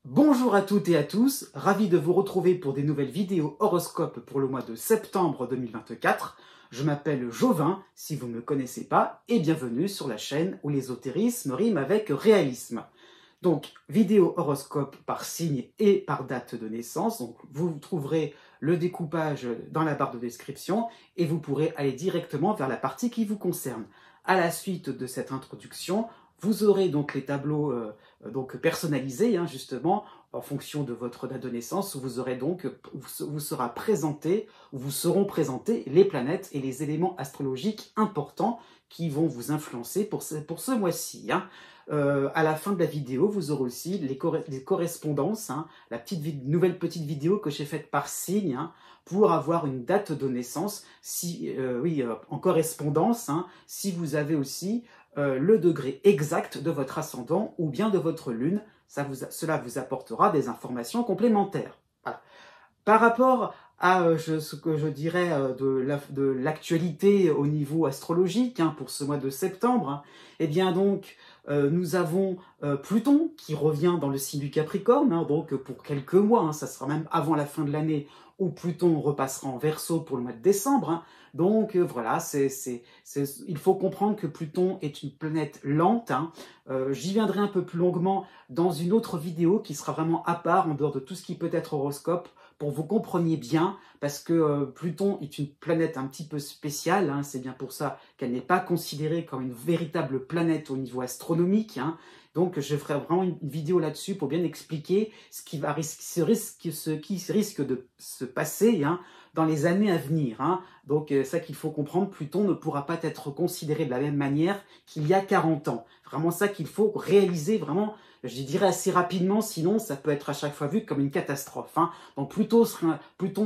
Bonjour à toutes et à tous, ravi de vous retrouver pour des nouvelles vidéos horoscopes pour le mois de septembre 2024. Je m'appelle Jovin, si vous ne me connaissez pas, et bienvenue sur la chaîne où l'ésotérisme rime avec réalisme. Donc, vidéo horoscope par signe et par date de naissance. Donc, vous trouverez le découpage dans la barre de description et vous pourrez aller directement vers la partie qui vous concerne. À la suite de cette introduction, vous aurez donc les tableaux donc personnalisés, justement, en fonction de votre date de naissance, où vous aurez donc, vous sera présenté, où vous seront présentés les planètes et les éléments astrologiques importants qui vont vous influencer pour ce mois-ci. À la fin de la vidéo, vous aurez aussi les correspondances, la nouvelle petite vidéo que j'ai faite par signe, pour avoir une date de naissance, en correspondance, si vous avez aussi le degré exact de votre ascendant ou bien de votre lune, cela vous apportera des informations complémentaires. Voilà. Par rapport à ce que je dirais de l'actualité au niveau astrologique pour ce mois de septembre, eh bien donc nous avons Pluton qui revient dans le signe du Capricorne, donc pour quelques mois, ça sera même avant la fin de l'année où Pluton repassera en Verseau pour le mois de décembre. Donc voilà, il faut comprendre que Pluton est une planète lente. J'y viendrai un peu plus longuement dans une autre vidéo qui sera vraiment à part, en dehors de tout ce qui peut être horoscope, pour que vous compreniez bien, parce que Pluton est une planète un petit peu spéciale, c'est bien pour ça qu'elle n'est pas considérée comme une véritable planète au niveau astronomique. Donc je ferai vraiment une vidéo là-dessus pour bien expliquer ce qui risque de se passer dans les années à venir. Donc ça qu'il faut comprendre, Pluton ne pourra pas être considéré de la même manière qu'il y a 40 ans. Vraiment ça qu'il faut réaliser vraiment, je dirais assez rapidement, sinon ça peut être à chaque fois vu comme une catastrophe. Donc Pluton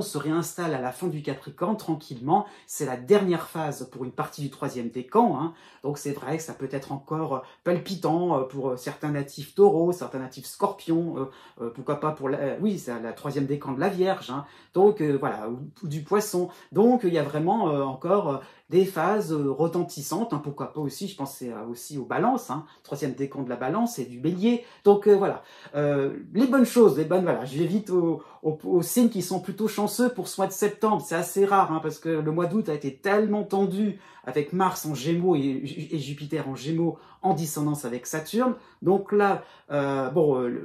se réinstalle à la fin du Capricorne tranquillement. C'est la dernière phase pour une partie du troisième décan. Donc c'est vrai que ça peut être encore palpitant pour certains natifs taureaux, certains natifs scorpions, pourquoi pas pour c'est la troisième décan de la Vierge. Donc voilà, ou du Poisson. Donc il y a vraiment encore des phases retentissantes, pourquoi pas aussi, je pensais aussi aux balances, troisième décan de la balance et du bélier. Donc voilà, les bonnes choses, voilà, je vais vite aux signes qui sont plutôt chanceux pour ce mois de septembre. C'est assez rare, parce que le mois d'août a été tellement tendu avec Mars en Gémeaux et Jupiter en Gémeaux en dissonance avec Saturne. Donc là,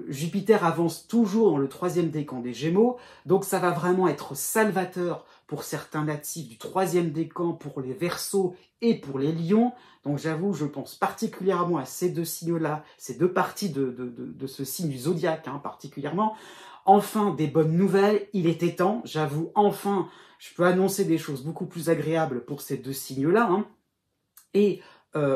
Jupiter avance toujours dans le troisième décan des Gémeaux, donc ça va vraiment être salvateur pour certains natifs du troisième décan, pour les Verseaux et pour les Lions. Donc j'avoue, je pense particulièrement à ces deux signes-là, ces deux parties de ce signe du zodiaque particulièrement. Enfin, des bonnes nouvelles, il était temps, j'avoue, enfin, je peux annoncer des choses beaucoup plus agréables pour ces deux signes-là. Et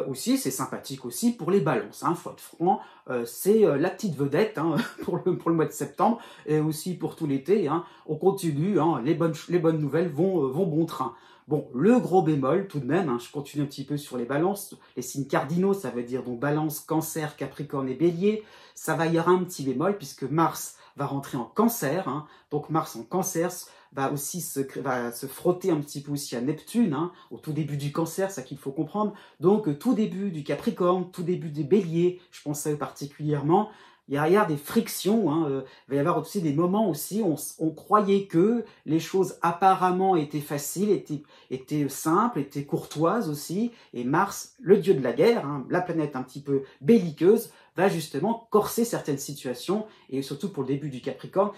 aussi, c'est sympathique aussi pour les balances, faut être franc, c'est la petite vedette pour le mois de septembre, et aussi pour tout l'été. On continue, les bonnes nouvelles vont bon train. Bon, le gros bémol tout de même, je continue un petit peu sur les balances, les signes cardinaux, ça veut dire donc balance, cancer, capricorne et bélier. Ça va y avoir un petit bémol puisque Mars va rentrer en cancer, donc Mars en cancer va aussi se frotter un petit peu aussi à Neptune, au tout début du cancer, ça qu'il faut comprendre. Donc tout début du Capricorne, tout début des béliers, je pense à eux particulièrement. Il y a des frictions, il va y avoir aussi des moments aussi où on croyait que les choses apparemment étaient faciles, étaient simples, étaient courtoises aussi, et Mars, le dieu de la guerre, la planète un petit peu belliqueuse, va justement corser certaines situations, et surtout pour le début du Capricorne,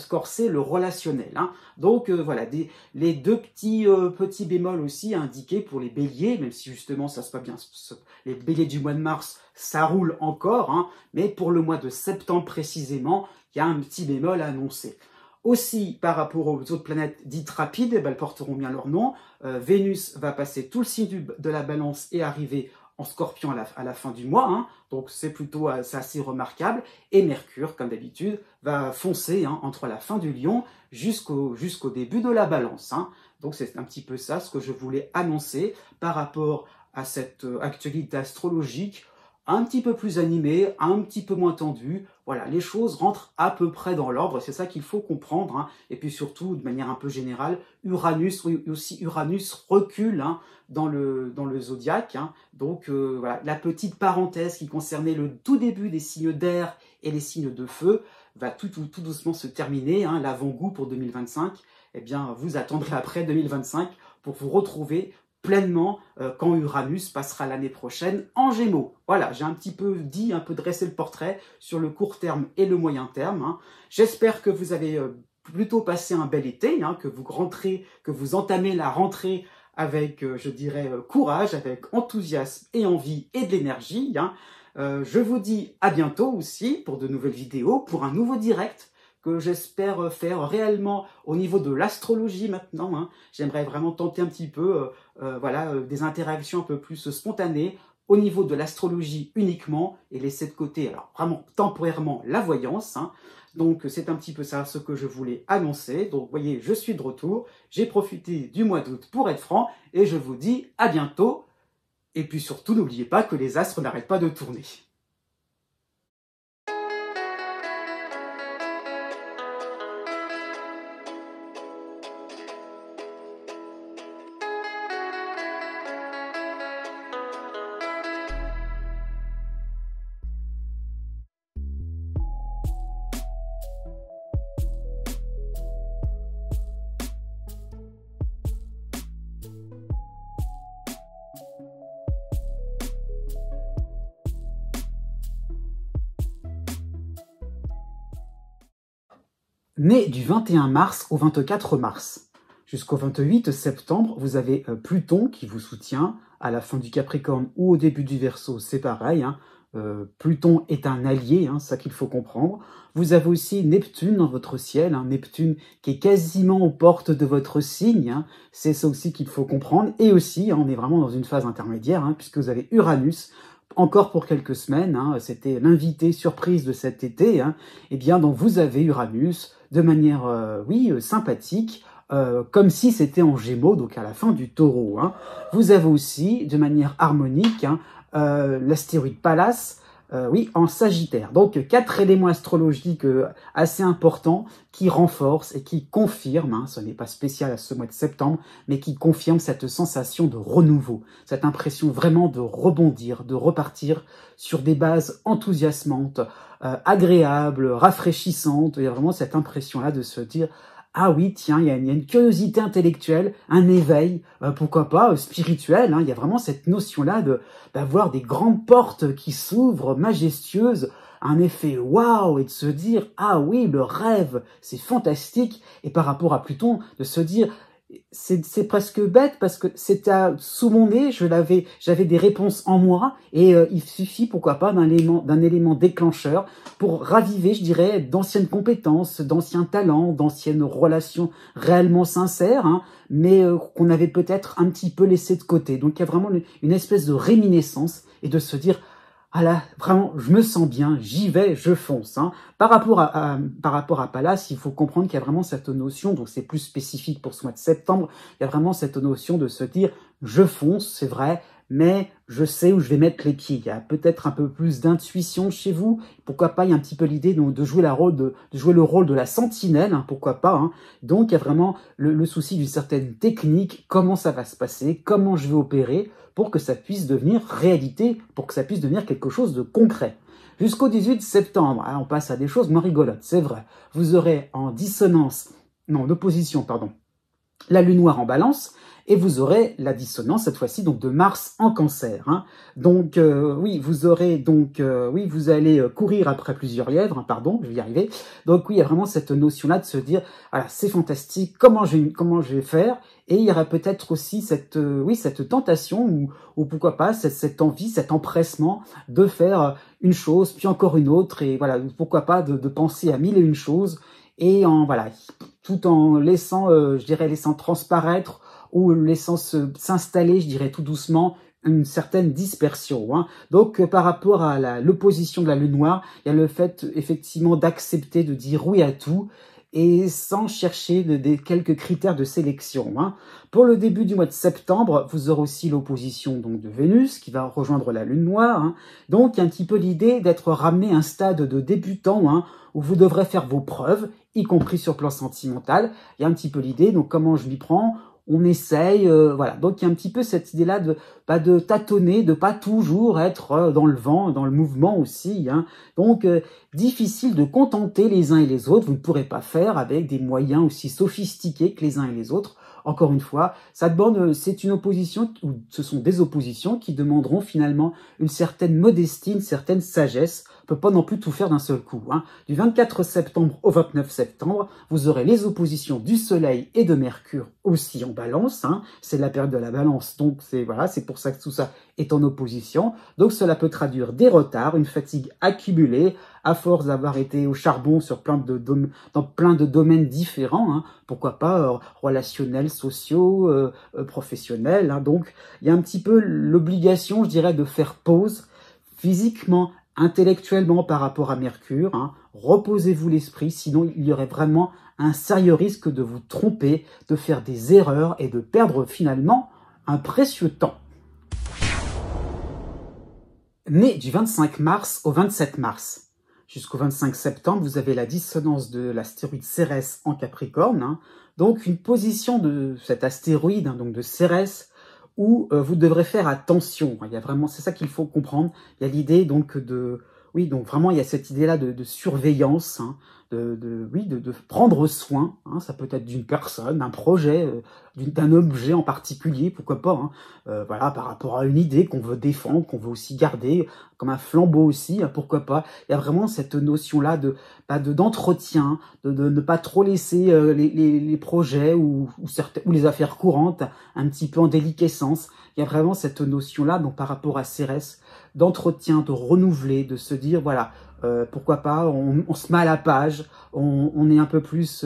corser le relationnel. Donc voilà, les deux petits bémols aussi indiqués pour les béliers, même si justement ça se passe bien, les béliers du mois de mars, ça roule encore, mais pour le mois de septembre précisément, il y a un petit bémol à annoncer. Aussi, par rapport aux autres planètes dites rapides, elles porteront bien leur nom. Vénus va passer tout le signe de la balance et arriver en Scorpion à la fin du mois, donc c'est assez remarquable. Et Mercure, comme d'habitude, va foncer entre la fin du Lion jusqu'au début de la balance. Donc c'est un petit peu ça ce que je voulais annoncer par rapport à cette actualité astrologique, un petit peu plus animée, un petit peu moins tendue. Voilà, les choses rentrent à peu près dans l'ordre, c'est ça qu'il faut comprendre. Et puis surtout, de manière un peu générale, Uranus recule dans le zodiaque. Donc voilà, la petite parenthèse qui concernait le tout début des signes d'air et les signes de feu va tout doucement se terminer, hein, l'avant-goût pour 2025, eh bien, vous attendrez après 2025 pour vous retrouver pleinement quand Uranus passera l'année prochaine en Gémeaux. Voilà, j'ai un petit peu dit, un peu dressé le portrait sur le court terme et le moyen terme, hein. J'espère que vous avez plutôt passé un bel été, hein, que vous entamez la rentrée avec, je dirais, courage, avec enthousiasme et envie et de l'énergie, hein. Je vous dis à bientôt aussi pour de nouvelles vidéos, pour un nouveau direct que j'espère faire réellement au niveau de l'astrologie maintenant, hein. J'aimerais vraiment tenter un petit peu voilà, des interactions un peu plus spontanées au niveau de l'astrologie uniquement et laisser de côté, alors vraiment temporairement, la voyance, hein. Donc c'est un petit peu ça ce que je voulais annoncer. Donc vous voyez, je suis de retour, j'ai profité du mois d'août pour être franc et je vous dis à bientôt. Et puis surtout, n'oubliez pas que les astres n'arrêtent pas de tourner. Né du 21 mars au 24 mars. Jusqu'au 28 septembre, vous avez Pluton qui vous soutient. À la fin du Capricorne ou au début du Verseau, c'est pareil, hein. Pluton est un allié, hein, ça qu'il faut comprendre. Vous avez aussi Neptune dans votre ciel, hein, Neptune qui est quasiment aux portes de votre signe, hein. C'est ça aussi qu'il faut comprendre. Et aussi, hein, on est vraiment dans une phase intermédiaire, hein, puisque vous avez Uranus, encore pour quelques semaines, hein, c'était l'invité surprise de cet été, hein. Et bien donc vous avez Uranus de manière, oui, sympathique, comme si c'était en Gémeaux, donc à la fin du Taureau, hein. Vous avez aussi, de manière harmonique, hein, l'astéroïde Pallas, oui, en Sagittaire. Donc 4 éléments astrologiques assez importants qui renforcent et qui confirment, hein, ce n'est pas spécial à ce mois de septembre, mais qui confirment cette sensation de renouveau, cette impression vraiment de rebondir, de repartir sur des bases enthousiasmantes, agréables, rafraîchissantes. Il y a vraiment cette impression-là de se dire « Ah oui, tiens, il y a une curiosité intellectuelle, un éveil, pourquoi pas, spirituel, hein. » Il y a vraiment cette notion-là d'avoir des grandes portes qui s'ouvrent, majestueuses, un effet waouh, et de se dire « Ah oui, le rêve, c'est fantastique !» Et par rapport à Pluton, de se dire c'est presque bête parce que c'était sous mon nez, j'avais des réponses en moi et il suffit, pourquoi pas, d'un élément déclencheur pour raviver, je dirais, d'anciennes compétences, d'anciens talents, d'anciennes relations réellement sincères, hein, mais qu'on avait peut-être un petit peu laissé de côté. Donc il y a vraiment une espèce de réminiscence et de se dire ah là, vraiment, je me sens bien, j'y vais, je fonce, hein. Par rapport à Pallas, il faut comprendre qu'il y a vraiment cette notion, donc c'est plus spécifique pour ce mois de septembre, il y a vraiment cette notion de se dire, je fonce, c'est vrai, mais je sais où je vais mettre les pieds. Il y a peut-être un peu plus d'intuition chez vous. Pourquoi pas, il y a un petit peu l'idée de jouer le rôle de la sentinelle, hein, pourquoi pas, hein. Donc il y a vraiment le souci d'une certaine technique, comment ça va se passer, comment je vais opérer, pour que ça puisse devenir réalité, pour que ça puisse devenir quelque chose de concret. Jusqu'au 18 septembre, hein, on passe à des choses moins rigolotes, c'est vrai. Vous aurez en opposition, la lune noire en Balance, et vous aurez la dissonance, cette fois-ci, donc de Mars en Cancer, hein. Donc, oui, vous allez courir après plusieurs lièvres, hein, pardon, je vais y arriver. Donc, oui, il y a vraiment cette notion-là de se dire, voilà, c'est fantastique, comment je vais faire? Et il y aura peut-être aussi cette tentation, ou pourquoi pas, cette envie, cet empressement de faire une chose, puis encore une autre, et voilà, pourquoi pas de penser à mille et une choses, et tout en laissant, laissant transparaître, ou laissant s'installer, je dirais tout doucement, une certaine dispersion, hein. Donc, par rapport à l'opposition de la lune noire, il y a le fait, effectivement, d'accepter de dire oui à tout, et sans chercher quelques critères de sélection, hein. Pour le début du mois de septembre, vous aurez aussi l'opposition donc de Vénus, qui va rejoindre la lune noire, hein. Donc, il y a un petit peu l'idée d'être ramené à un stade de débutant, hein, où vous devrez faire vos preuves, y compris sur le plan sentimental. Il y a un petit peu l'idée, donc comment je m'y prends, on essaye, voilà. Donc il y a un petit peu cette idée-là de tâtonner, de pas toujours être dans le vent, dans le mouvement aussi, hein. Donc difficile de contenter les uns et les autres. Vous ne pourrez pas faire avec des moyens aussi sophistiqués que les uns et les autres. Encore une fois, ça demande, c'est une opposition, ou ce sont des oppositions qui demanderont finalement une certaine modestie, une certaine sagesse. On peut pas non plus tout faire d'un seul coup, hein. Du 24 septembre au 29 septembre, vous aurez les oppositions du Soleil et de Mercure aussi en balance, hein. C'est la période de la balance, donc c'est pour ça que tout ça est en opposition. Donc cela peut traduire des retards, une fatigue accumulée, à force d'avoir été au charbon sur dans plein de domaines différents, hein. Pourquoi pas relationnels, sociaux, professionnels, hein. Donc il y a un petit peu l'obligation, je dirais, de faire pause physiquement, intellectuellement par rapport à Mercure, hein. Reposez-vous l'esprit, sinon il y aurait vraiment un sérieux risque de vous tromper, de faire des erreurs et de perdre finalement un précieux temps. Né du 25 mars au 27 mars. Jusqu'au 25 septembre, vous avez la dissonance de l'astéroïde Cérès en Capricorne, hein. Donc une position de cet astéroïde, hein, donc de Cérès, où vous devrez faire attention. Il y a vraiment, c'est ça qu'il faut comprendre. Il y a l'idée donc oui, donc vraiment il y a cette idée-là de surveillance, hein, de prendre soin, hein. Ça peut être d'une personne, d'un projet, d'un objet en particulier, pourquoi pas, hein. Voilà, par rapport à une idée qu'on veut défendre, qu'on veut aussi garder, comme un flambeau aussi, hein, pourquoi pas. Il y a vraiment cette notion-là d'entretien, de ne pas trop laisser les projets ou les affaires courantes un petit peu en déliquescence. Il y a vraiment cette notion-là, donc par rapport à Cérès, d'entretien, de renouveler, de se dire, voilà, pourquoi pas, on se met à la page, on est un peu plus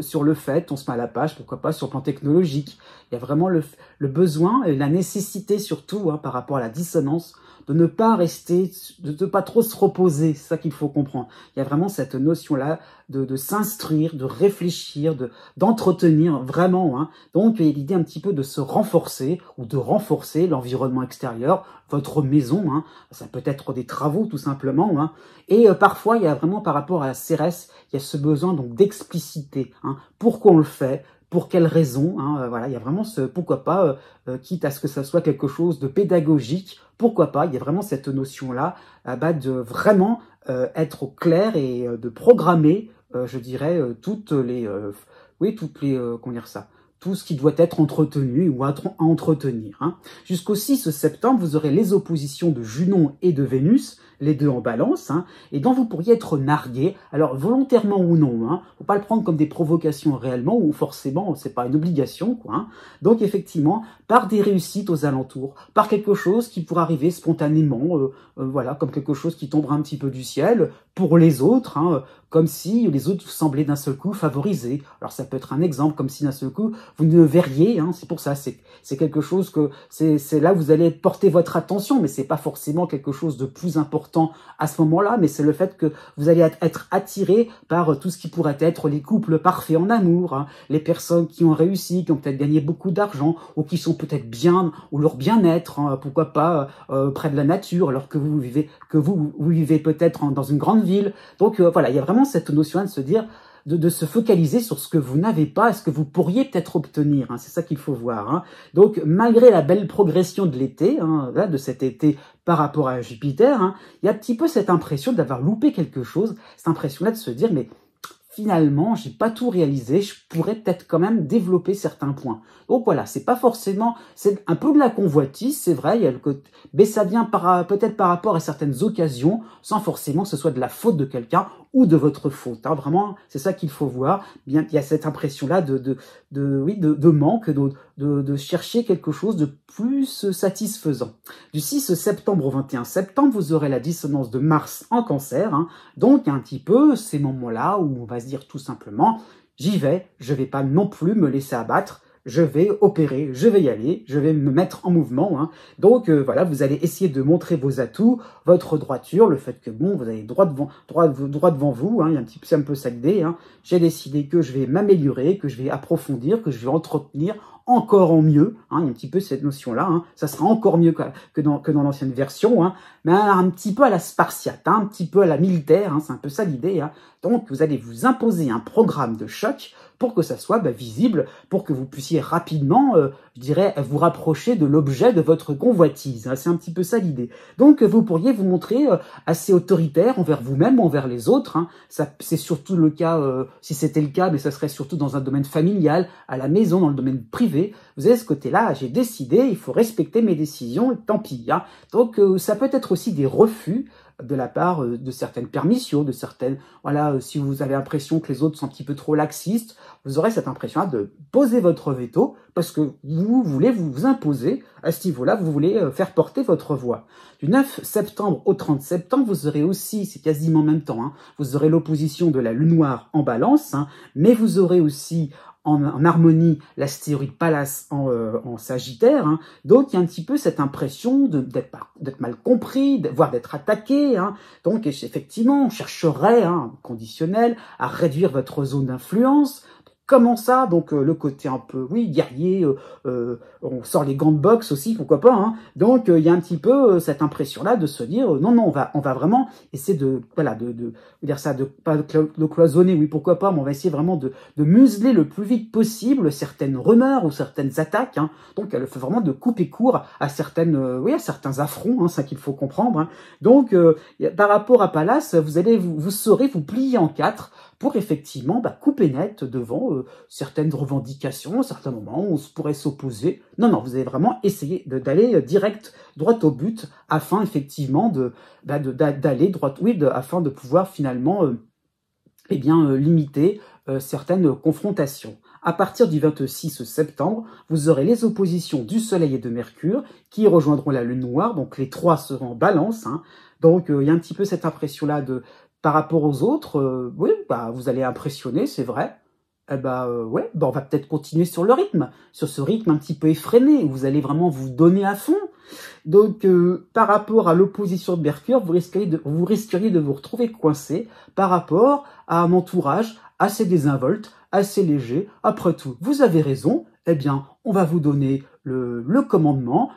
sur le fait, on se met à la page, pourquoi pas, sur le plan technologique. Il y a vraiment le besoin et la nécessité surtout, hein, par rapport à la dissonance, de ne pas rester, de ne pas trop se reposer, c'est ça qu'il faut comprendre. Il y a vraiment cette notion-là de s'instruire, de réfléchir, d'entretenir vraiment, hein. Donc il y a l'idée un petit peu de se renforcer ou de renforcer l'environnement extérieur, votre maison, hein. Ça peut être des travaux tout simplement, hein. Et parfois il y a vraiment par rapport à Cérès, il y a ce besoin donc d'expliciter, hein. Pourquoi on le fait? Pour quelles raisons, hein, voilà, il y a vraiment ce pourquoi pas, quitte à ce que ça soit quelque chose de pédagogique, pourquoi pas, il y a vraiment cette notion-là de vraiment être au clair et de programmer, je dirais, comment dire ça, tout ce qui doit être entretenu ou à entretenir, hein. Jusqu'au 6 septembre, vous aurez les oppositions de Junon et de Vénus, les deux en balance, hein, et dont vous pourriez être nargué, alors volontairement ou non, hein, faut pas le prendre comme des provocations réellement, ou forcément, c'est pas une obligation, quoi, hein. Donc effectivement, par des réussites aux alentours, par quelque chose qui pourrait arriver spontanément, voilà, comme quelque chose qui tombera un petit peu du ciel, pour les autres, hein, comme si les autres vous semblaient d'un seul coup favorisés. Alors ça peut être un exemple, comme si d'un seul coup, vous ne verriez, hein, c'est pour ça, c'est quelque chose que, c'est là où vous allez porter votre attention, mais c'est pas forcément quelque chose de plus important à ce moment-là, mais c'est le fait que vous allez être attiré par tout ce qui pourrait être les couples parfaits en amour, hein, les personnes qui ont réussi, qui ont peut-être gagné beaucoup d'argent, ou qui sont peut-être bien, ou leur bien-être, hein, pourquoi pas près de la nature, alors que vous vivez peut-être dans une grande ville. Donc voilà, il y a vraiment cette notion de se dire, de se focaliser sur ce que vous n'avez pas, ce que vous pourriez peut-être obtenir, hein, c'est ça qu'il faut voir, hein. Donc malgré la belle progression de l'été, hein, là, de cet été par rapport à Jupiter, hein, il y a un petit peu cette impression d'avoir loupé quelque chose, cette impression-là de se dire, mais finalement, j'ai pas tout réalisé, je pourrais peut-être quand même développer certains points. Donc voilà, c'est pas forcément, c'est un peu de la convoitise, c'est vrai, il y a le côté, mais ça vient peut-être par rapport à certaines occasions, sans forcément que ce soit de la faute de quelqu'un ou de votre faute, hein. Vraiment, c'est ça qu'il faut voir. Bien, il y a cette impression-là de manque, de chercher quelque chose de plus satisfaisant. Du 6 septembre au 21 septembre, vous aurez la dissonance de Mars en Cancer, hein. Donc un petit peu ces moments-là où on va se dire tout simplement, j'y vais, je vais pas non plus me laisser abattre, je vais opérer, je vais y aller, je vais me mettre en mouvement, hein. Donc voilà, vous allez essayer de montrer vos atouts, votre droiture, le fait que bon, vous avez droit devant vous, hein, il y a un peu ça l'idée, hein. J'ai décidé que je vais m'améliorer, que je vais approfondir, que je vais entretenir encore en mieux, hein, il y a un petit peu cette notion-là, hein, ça sera encore mieux que dans l'ancienne version, hein, mais un petit peu à la spartiate, hein, un petit peu à la militaire, hein, c'est un peu ça l'idée. Hein. Donc vous allez vous imposer un programme de choc pour que ça soit visible, pour que vous puissiez rapidement, je dirais, vous rapprocher de l'objet de votre convoitise. Hein, c'est un petit peu ça l'idée. Donc vous pourriez vous montrer assez autoritaire envers vous-même, envers les autres. Hein. C'est surtout le cas, si c'était le cas, mais ça serait surtout dans un domaine familial, à la maison, dans le domaine privé. Vous avez ce côté-là, j'ai décidé, il faut respecter mes décisions, tant pis. Hein. Donc ça peut être aussi des refus de la part de certaines permissions, de certaines, voilà, si vous avez l'impression que les autres sont un petit peu trop laxistes, vous aurez cette impression-là de poser votre veto parce que vous voulez vous imposer à ce niveau-là, vous voulez faire porter votre voix. Du 9 septembre au 30 septembre, vous aurez aussi, c'est quasiment en même temps, hein, vous aurez l'opposition de la lune noire en balance, hein, mais vous aurez aussi en harmonie l'astéroïde Pallas en Sagittaire. Hein. Donc, il y a un petit peu cette impression d'être mal compris, voire d'être attaqué. Hein. Donc, effectivement, on chercherait, hein, conditionnel, à réduire votre zone d'influence. Comment ça? Donc le côté un peu, oui, guerrier, on sort les gants de boxe aussi, pourquoi pas. Hein. Donc il y a un petit peu cette impression-là de se dire, non, non, on va vraiment essayer de, voilà, de dire ça, de pas de cloisonner, oui, pourquoi pas, mais on va essayer vraiment de museler le plus vite possible certaines rumeurs ou certaines attaques. Hein. Donc elle fait vraiment de couper court à certaines, oui, à certains affronts, hein, ça qu'il faut comprendre. Hein. Donc par rapport à Pallas, vous saurez vous plier en quatre pour effectivement couper net devant certaines revendications, certains moments où on pourrait s'opposer. Non, non, vous allez vraiment essayer d'aller direct, droit au but, afin effectivement d'aller droit, oui, afin de pouvoir finalement limiter certaines confrontations. À partir du 26 septembre, vous aurez les oppositions du Soleil et de Mercure qui rejoindront la Lune noire, donc les trois seront en balance. Hein. Donc il y a un petit peu cette impression-là par rapport aux autres, oui, vous allez impressionner, c'est vrai. Ouais, on va peut-être continuer sur le rythme, sur ce rythme un petit peu effréné, où vous allez vraiment vous donner à fond. Donc, par rapport à l'opposition de Mercure, vous risqueriez de vous retrouver coincé par rapport à un entourage assez désinvolte, assez léger. Après tout, vous avez raison, eh bien, on va vous donner le commandement,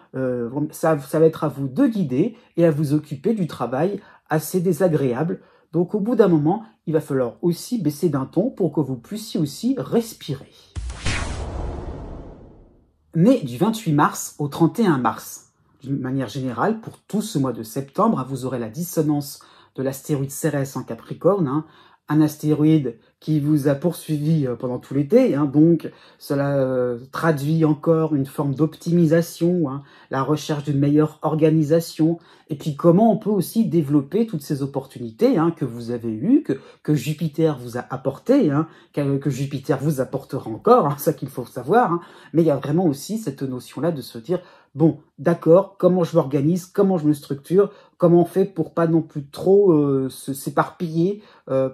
ça va être à vous de guider et à vous occuper du travail assez désagréable. Donc au bout d'un moment, il va falloir aussi baisser d'un ton pour que vous puissiez aussi respirer. Né du 28 mars au 31 mars, d'une manière générale, pour tout ce mois de septembre, vous aurez la dissonance de l'astéroïde Cérès en Capricorne, hein, un astéroïde qui vous a poursuivi pendant tout l'été, hein, donc cela traduit encore une forme d'optimisation, hein, la recherche d'une meilleure organisation, et puis comment on peut aussi développer toutes ces opportunités hein, que vous avez eues, que Jupiter vous a apportées, hein, que Jupiter vous apportera encore, hein, ça qu'il faut savoir, hein, mais il y a vraiment aussi cette notion-là de se dire, bon, d'accord, comment je m'organise, comment je me structure, comment on fait pour pas non plus trop s'éparpiller,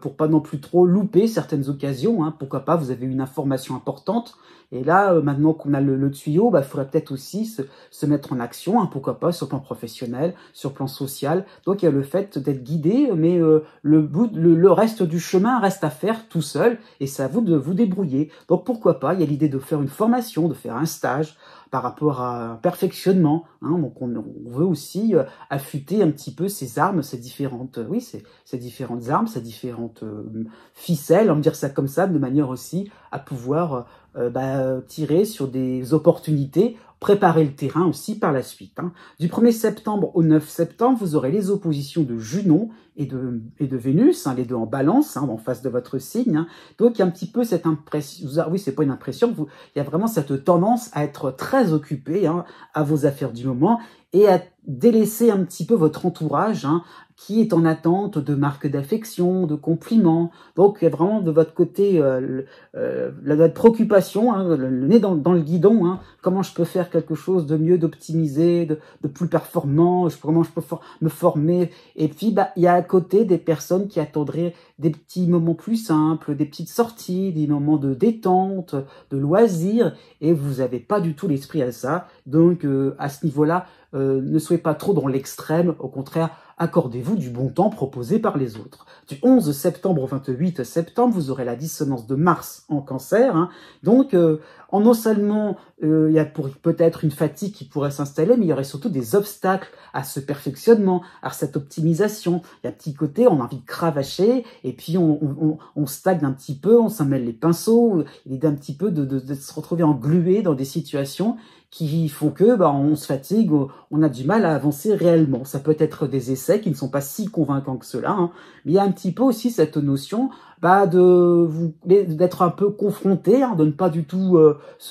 pour pas non plus trop louper certaines occasions, hein, pourquoi pas, vous avez une information importante, et là, maintenant qu'on a le tuyau, il faudrait peut-être aussi se mettre en action, hein, pourquoi pas, sur le plan professionnel, sur le plan social, donc il y a le fait d'être guidé, mais le reste du chemin reste à faire tout seul, et c'est à vous de vous débrouiller, donc pourquoi pas, il y a l'idée de faire une formation, de faire un stage, par rapport à un perfectionnement, hein, donc on veut aussi affûter un petit peu ces armes, ces différentes armes, ces différentes ficelles, on va dire ça comme ça, de manière aussi à pouvoir tirer sur des opportunités, préparer le terrain aussi par la suite. Hein. Du 1er septembre au 9 septembre, vous aurez les oppositions de Junon et de Vénus, hein, les deux en balance, hein, en face de votre signe. Hein. Donc il y a un petit peu cette impression, oui c'est pas une impression, il y a vraiment cette tendance à être très occupé hein, à vos affaires du moment et à délaisser un petit peu votre entourage, hein, qui est en attente de marques d'affection, de compliments. Donc, il y a vraiment de votre côté la préoccupation, hein, le nez dans le guidon. Hein, comment je peux faire quelque chose de mieux, d'optimisé, de plus performant, comment je peux me former. Et puis, il y a à côté des personnes qui attendraient des petits moments plus simples, des petites sorties, des moments de détente, de loisirs. Et vous n'avez pas du tout l'esprit à ça. Donc, à ce niveau-là, ne soyez pas trop dans l'extrême. Au contraire, accordez-vous du bon temps proposé par les autres. Du 11 septembre au 28 septembre, vous aurez la dissonance de Mars en Cancer. Hein. Donc, non seulement il y a peut-être une fatigue qui pourrait s'installer, mais il y aurait surtout des obstacles à ce perfectionnement, à cette optimisation. Il y a un petit côté, on a envie de cravacher, et puis on stagne un petit peu, on s'en mêle les pinceaux, il est un petit peu de se retrouver englué dans des situations qui font que on se fatigue, on a du mal à avancer réellement. Ça peut être des essais qui ne sont pas si convaincants que cela, hein. Mais il y a un petit peu aussi cette notion d'être un peu confronté, hein, de ne pas du tout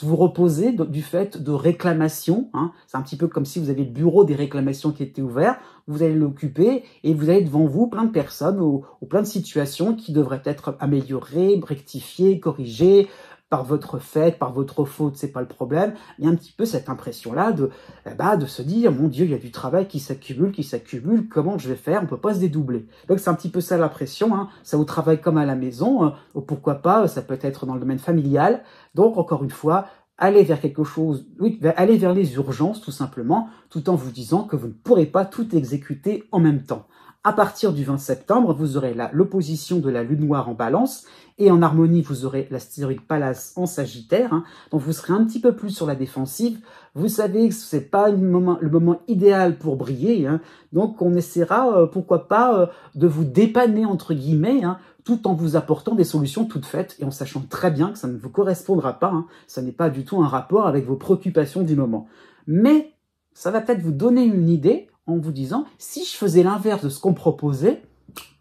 vous reposer du fait de réclamations. Hein. C'est un petit peu comme si vous avez le bureau des réclamations qui était ouvert, vous allez l'occuper et vous avez devant vous plein de personnes ou plein de situations qui devraient être améliorées, rectifiées, corrigées, par votre fait, par votre faute, c'est pas le problème. Il y a un petit peu cette impression-là de se dire, mon Dieu, il y a du travail qui s'accumule, comment je vais faire? On peut pas se dédoubler. Donc c'est un petit peu ça l'impression, hein. Ça au travail comme à la maison, ou pourquoi pas, ça peut être dans le domaine familial. Donc encore une fois, allez vers quelque chose, oui, allez vers les urgences tout simplement, tout en vous disant que vous ne pourrez pas tout exécuter en même temps. À partir du 20 septembre, vous aurez l'opposition de la lune noire en balance et en harmonie, vous aurez l'astéroïde Pallas en Sagittaire. Hein, donc vous serez un petit peu plus sur la défensive. Vous savez que ce n'est pas le moment idéal pour briller. Hein, donc on essaiera, pourquoi pas, de vous dépanner, entre guillemets, hein, tout en vous apportant des solutions toutes faites et en sachant très bien que ça ne vous correspondra pas. Hein, ça n'est pas du tout un rapport avec vos préoccupations du moment. Mais ça va peut-être vous donner une idée en vous disant, si je faisais l'inverse de ce qu'on me proposait,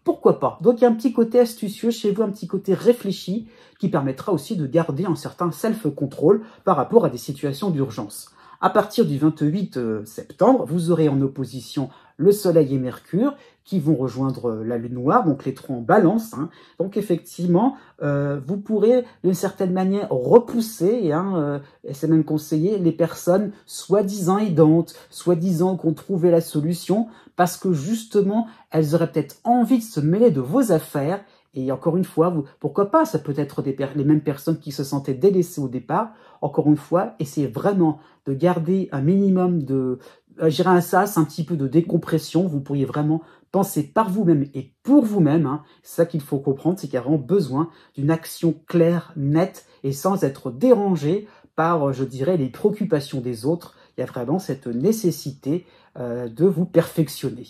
pourquoi pas? Donc il y a un petit côté astucieux chez vous, un petit côté réfléchi, qui permettra aussi de garder un certain self-control par rapport à des situations d'urgence. À partir du 28 septembre, vous aurez en opposition le Soleil et Mercure qui vont rejoindre la Lune noire, donc les trois en balance. Hein. Donc effectivement, vous pourrez d'une certaine manière repousser, et c'est même conseillé, les personnes soi-disant aidantes, soi-disant qu'on trouvait la solution, parce que justement, elles auraient peut-être envie de se mêler de vos affaires. Et encore une fois, pourquoi pas, ça peut être les mêmes personnes qui se sentaient délaissées au départ. Encore une fois, essayez vraiment de garder un minimum de, je dirais un sas, un petit peu de décompression. Vous pourriez vraiment penser par vous-même et pour vous-même. Hein. C'est ça qu'il faut comprendre, c'est qu'il y a vraiment besoin d'une action claire, nette et sans être dérangé par, je dirais, les préoccupations des autres. Il y a vraiment cette nécessité de vous perfectionner.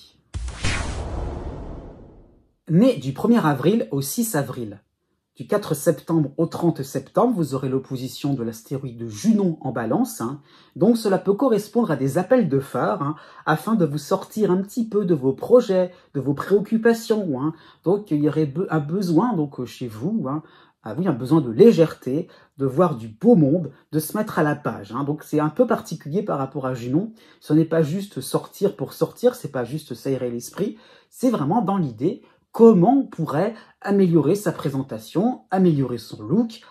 Né du 1er avril au 6 avril. Du 4 septembre au 30 septembre, vous aurez l'opposition de l'astéroïde Junon en balance. Hein. Donc cela peut correspondre à des appels de phare, hein, afin de vous sortir un petit peu de vos projets, de vos préoccupations. Hein. Donc il y aurait un besoin donc chez vous, hein, un besoin de légèreté, de voir du beau monde, de se mettre à la page. Hein. Donc c'est un peu particulier par rapport à Junon. Ce n'est pas juste sortir pour sortir, c'est pas juste s'aérer l'esprit, c'est vraiment dans l'idée comment on pourrait améliorer sa présentation, améliorer son look,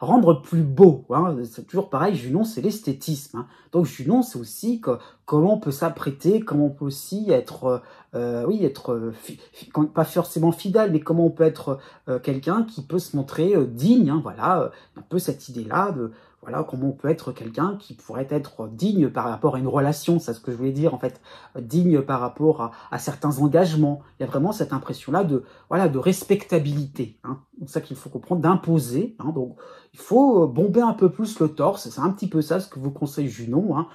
rendre plus beau. Hein. C'est toujours pareil, Junon, c'est l'esthétisme. Hein. Donc Junon, c'est aussi comment on peut s'apprêter, comment on peut aussi être, pas forcément fidèle, mais comment on peut être quelqu'un qui peut se montrer digne. Hein, voilà, un peu cette idée-là de voilà, comment on peut être quelqu'un qui pourrait être digne par rapport à une relation, c'est ce que je voulais dire en fait, digne par rapport à certains engagements. Il y a vraiment cette impression-là de respectabilité. Hein. C'est ça qu'il faut comprendre, d'imposer. Hein. Donc il faut bomber un peu plus le torse, c'est un petit peu ça ce que vous conseille Junon, hein,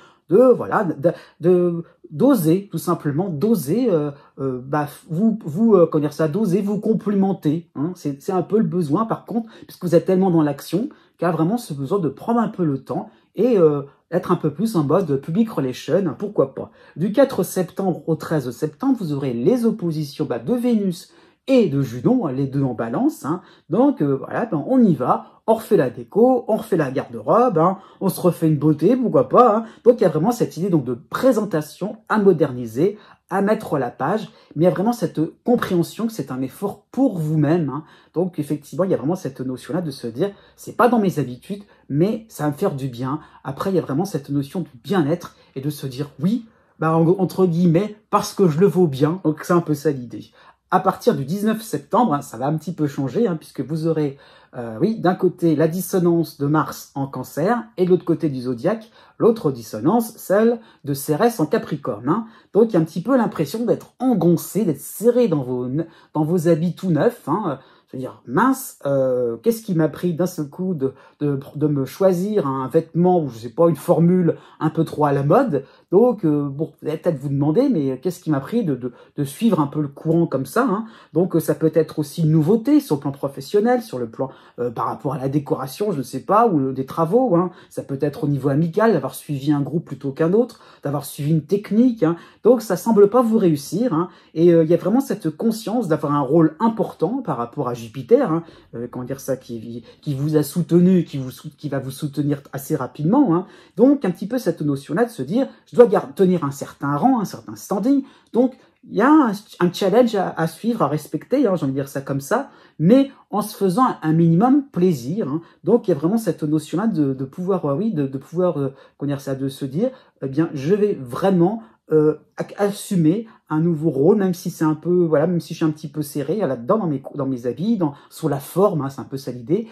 d'oser, tout simplement, d'oser, d'oser vous complimenter. Hein. C'est un peu le besoin, par contre, puisque vous êtes tellement dans l'action, qu'il y a vraiment ce besoin de prendre un peu le temps et être un peu plus en mode public relation, pourquoi pas. Du 4 septembre au 13 septembre, vous aurez les oppositions de Vénus et de Junon, les deux en balance. Hein. Donc on y va, on refait la déco, on refait la garde-robe, hein, on se refait une beauté, pourquoi pas. Hein. Donc il y a vraiment cette idée donc de présentation à moderniser, à mettre à la page, mais il y a vraiment cette compréhension que c'est un effort pour vous-même. Hein. Donc effectivement, il y a vraiment cette notion-là de se dire, c'est pas dans mes habitudes, mais ça va me faire du bien. Après, il y a vraiment cette notion du bien-être et de se dire oui, entre guillemets, parce que je le vaux bien. Donc c'est un peu ça l'idée. à partir du 19 septembre, hein, ça va un petit peu changer, hein, puisque vous aurez, oui, d'un côté la dissonance de Mars en Cancer, et de l'autre côté du zodiaque, l'autre dissonance, celle de Cérès en Capricorne. Hein. Donc il y a un petit peu l'impression d'être engoncé, d'être serré dans vos habits tout neufs, hein. C'est-à-dire, mince, qu'est-ce qui m'a pris d'un seul coup de me choisir un vêtement, ou je sais pas, une formule un peu trop à la mode. Donc, bon, vous allez peut-être vous demander, mais qu'est-ce qui m'a pris de suivre un peu le courant comme ça, hein. Donc, ça peut être aussi une nouveauté sur le plan professionnel, sur le plan par rapport à la décoration, je ne sais pas, ou des travaux, hein. Ça peut être au niveau amical, d'avoir suivi un groupe plutôt qu'un autre, d'avoir suivi une technique, hein. Donc, ça semble pas vous réussir, hein. Et il y a vraiment cette conscience d'avoir un rôle important par rapport à Jupiter, hein, comment dire ça, qui vous a soutenu, qui va vous soutenir assez rapidement, hein. Donc, un petit peu cette notion-là de se dire, je dois tenir un certain rang, un certain standing. Donc, il y a un challenge à suivre, à respecter, hein, j'ai envie de dire ça comme ça, mais en se faisant un minimum plaisir. Hein. Donc, il y a vraiment cette notion-là de pouvoir, oui, de pouvoir, comment dire ça, de se dire, eh bien, je vais vraiment assumer un nouveau rôle, même si c'est un peu, voilà, même si je suis un petit peu serré là-dedans dans mes habits, sur la forme, hein, c'est un peu ça l'idée.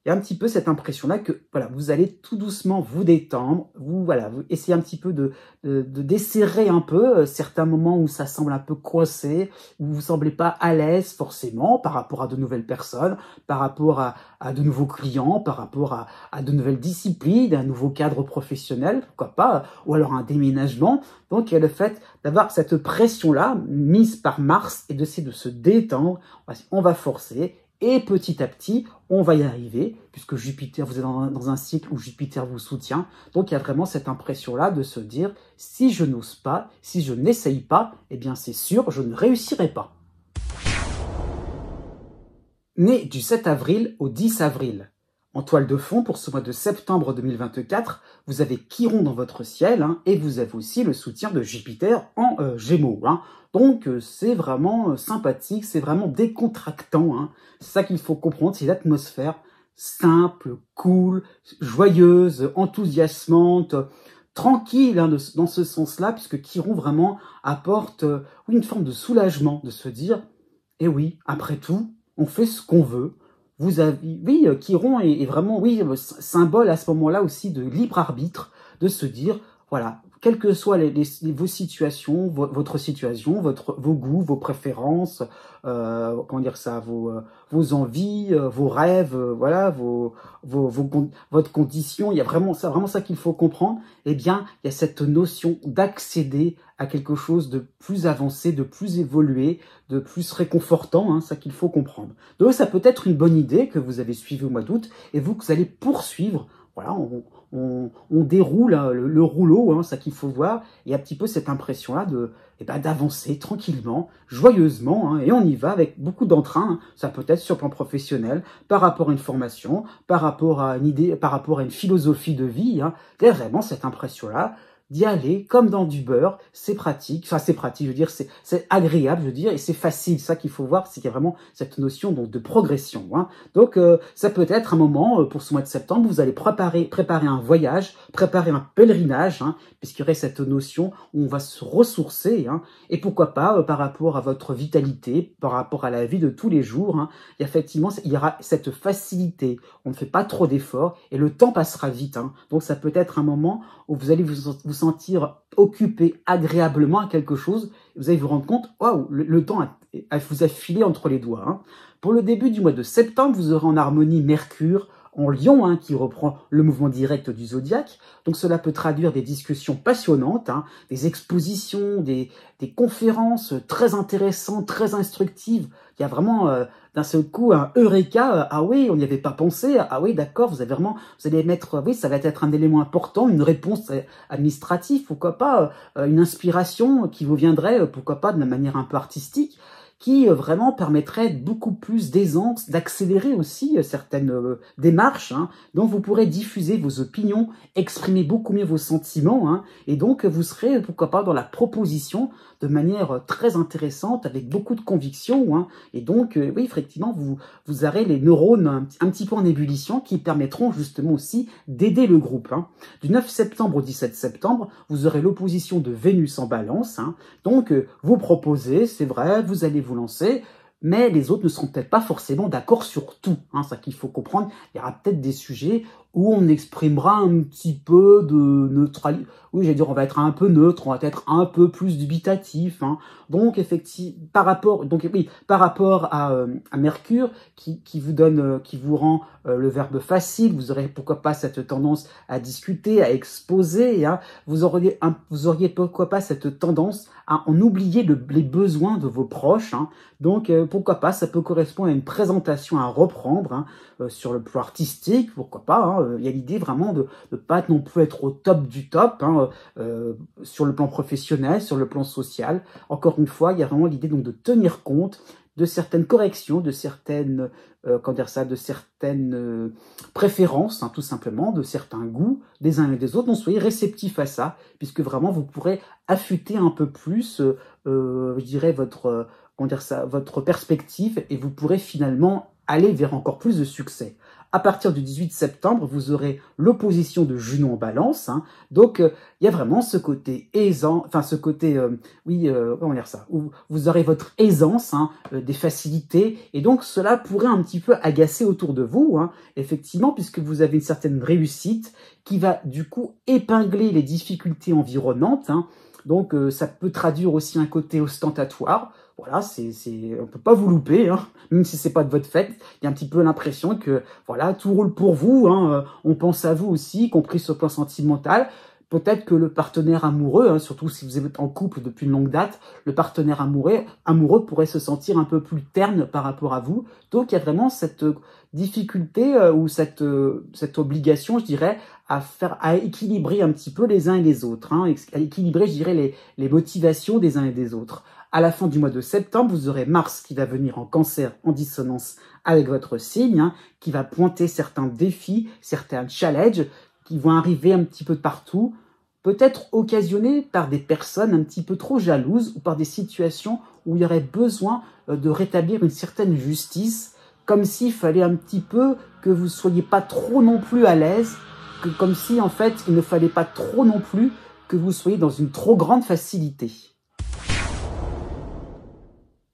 Il y a un petit peu cette impression-là que, voilà, vous allez tout doucement vous détendre, vous essayez un petit peu de desserrer un peu certains moments où ça semble un peu coincé, où vous semblez pas à l'aise forcément par rapport à de nouvelles personnes, par rapport à de nouveaux clients, par rapport à de nouvelles disciplines, un nouveau cadre professionnel, pourquoi pas, ou alors un déménagement. Donc, il y a le fait d'avoir cette pression-là mise par Mars et d'essayer de se détendre. On va forcer. Et petit à petit, on va y arriver, puisque Jupiter, vous êtes dans un cycle où Jupiter vous soutient. Donc, il y a vraiment cette impression-là de se dire, si je n'ose pas, si je n'essaye pas, eh bien, c'est sûr, je ne réussirai pas. Né du 7 avril au 10 avril. En toile de fond, pour ce mois de septembre 2024, vous avez Chiron dans votre ciel, hein, et vous avez aussi le soutien de Jupiter en Gémeaux. Hein. Donc, c'est vraiment sympathique, c'est vraiment décontractant. Hein. C'est ça qu'il faut comprendre, c'est l'atmosphère simple, cool, joyeuse, enthousiasmante, tranquille, hein, dans ce sens-là, puisque Chiron vraiment apporte oui, une forme de soulagement, de se dire, eh oui, après tout, on fait ce qu'on veut. Vous avez, oui, Chiron est vraiment, oui, symbole à ce moment-là aussi de libre arbitre, de se dire, voilà, quelles que soient vos situations, votre situation, vos goûts, vos préférences, comment dire ça, vos envies, vos rêves, voilà, votre condition, il y a vraiment ça qu'il faut comprendre. Eh bien, il y a cette notion d'accéder à quelque chose de plus avancé, de plus évolué, de plus réconfortant, hein, ça qu'il faut comprendre. Donc, ça peut être une bonne idée que vous avez suivie au mois d'août et vous allez poursuivre. Voilà, on déroule hein, le rouleau, hein, ça qu'il faut voir, et un petit peu cette impression-là d'avancer tranquillement, joyeusement, hein, et on y va avec beaucoup d'entrain. Hein. Ça peut être sur le plan professionnel, par rapport à une formation, par rapport à une idée, par rapport à une philosophie de vie. Hein. Il y a vraiment cette impression-là d'y aller comme dans du beurre, c'est pratique, enfin c'est pratique, je veux dire, c'est agréable, je veux dire, et c'est facile, ça qu'il faut voir, c'est qu'il y a vraiment cette notion donc, de progression. Hein. Donc ça peut être un moment, pour ce mois de septembre, vous allez préparer un voyage, préparer un pèlerinage, hein, puisqu'il y aurait cette notion où on va se ressourcer, hein, et pourquoi pas par rapport à votre vitalité, par rapport à la vie de tous les jours, hein, effectivement, il y aura cette facilité, on ne fait pas trop d'efforts, et le temps passera vite. Hein. Donc ça peut être un moment où vous allez vous sentir occupé agréablement à quelque chose, et vous allez vous rendre compte, waouh, le temps vous a filé entre les doigts. Hein. Pour le début du mois de septembre, vous aurez en harmonie Mercure en Lion, hein, qui reprend le mouvement direct du zodiaque. Donc cela peut traduire des discussions passionnantes, hein, des expositions, des conférences très intéressantes, très instructives. Il y a vraiment d'un seul coup un eureka, ah oui, on n'y avait pas pensé, ah oui, d'accord, vous allez mettre, oui, ça va être un élément important, une réponse administrative, pourquoi pas, une inspiration qui vous viendrait, pourquoi pas, de manière un peu artistique, qui vraiment permettrait beaucoup plus d'aisance, d'accélérer aussi certaines démarches, hein, dont vous pourrez diffuser vos opinions, exprimer beaucoup mieux vos sentiments, hein, et donc vous serez, pourquoi pas, dans la proposition de manière très intéressante, avec beaucoup de conviction, hein, et donc, oui, effectivement, vous aurez les neurones un petit peu en ébullition qui permettront justement aussi d'aider le groupe. Hein. Du 9 septembre au 17 septembre, vous aurez l'opposition de Vénus en balance, hein, donc vous proposez, c'est vrai, vous allez vous vous lancer, mais les autres ne seront peut-être pas forcément d'accord sur tout. Hein, ça qu'il faut comprendre. Il y aura peut-être des sujets où on exprimera un petit peu de neutralité. Oui, j'allais dire, on va être un peu neutre, on va être un peu plus dubitatif. Hein. Donc, effectivement, par rapport à Mercure, qui vous donne, qui vous rend le verbe facile, vous aurez pourquoi pas cette tendance à discuter, à exposer. Hein. Vous auriez pourquoi pas cette tendance à en oublier les besoins de vos proches. Hein. Donc, pourquoi pas, ça peut correspondre à une présentation à reprendre, hein, sur le plan artistique, pourquoi pas. Hein. Il y a l'idée vraiment de ne pas non plus être au top du top, hein, sur le plan professionnel, sur le plan social. Encore une fois, il y a vraiment l'idée donc de tenir compte de certaines corrections, de certaines, de certaines préférences, hein, tout simplement, de certains goûts des uns et des autres. Donc soyez réceptifs à ça, puisque vraiment vous pourrez affûter un peu plus, je dirais, votre perspective, et vous pourrez finalement aller vers encore plus de succès. À partir du 18 septembre, vous aurez l'opposition de Junon en balance. Hein. Donc, il y a vraiment ce côté aisant, enfin ce côté, comment dire ça, où vous aurez votre aisance, hein, des facilités, et donc cela pourrait un petit peu agacer autour de vous, hein, effectivement, puisque vous avez une certaine réussite qui va du coup épingler les difficultés environnantes. Hein. Donc, ça peut traduire aussi un côté ostentatoire. Voilà, on peut pas vous louper, hein, même si c'est pas de votre fait. Il y a un petit peu l'impression que, voilà, tout roule pour vous, hein, on pense à vous aussi, y compris sur le plan sentimental. Peut-être que le partenaire amoureux, hein, surtout si vous êtes en couple depuis une longue date, le partenaire amoureux pourrait se sentir un peu plus terne par rapport à vous. Donc, il y a vraiment cette difficulté ou cette obligation, je dirais, à équilibrer un petit peu les uns et les autres, hein, à équilibrer, je dirais, les motivations des uns et des autres. À la fin du mois de septembre, vous aurez Mars qui va venir en Cancer en dissonance avec votre signe, hein, qui va pointer certains défis, certains challenges qui vont arriver un petit peu de partout, peut-être occasionnés par des personnes un petit peu trop jalouses ou par des situations où il y aurait besoin de rétablir une certaine justice, comme s'il fallait un petit peu que vous ne soyez pas trop non plus à l'aise, comme si en fait il ne fallait pas trop non plus que vous soyez dans une trop grande facilité.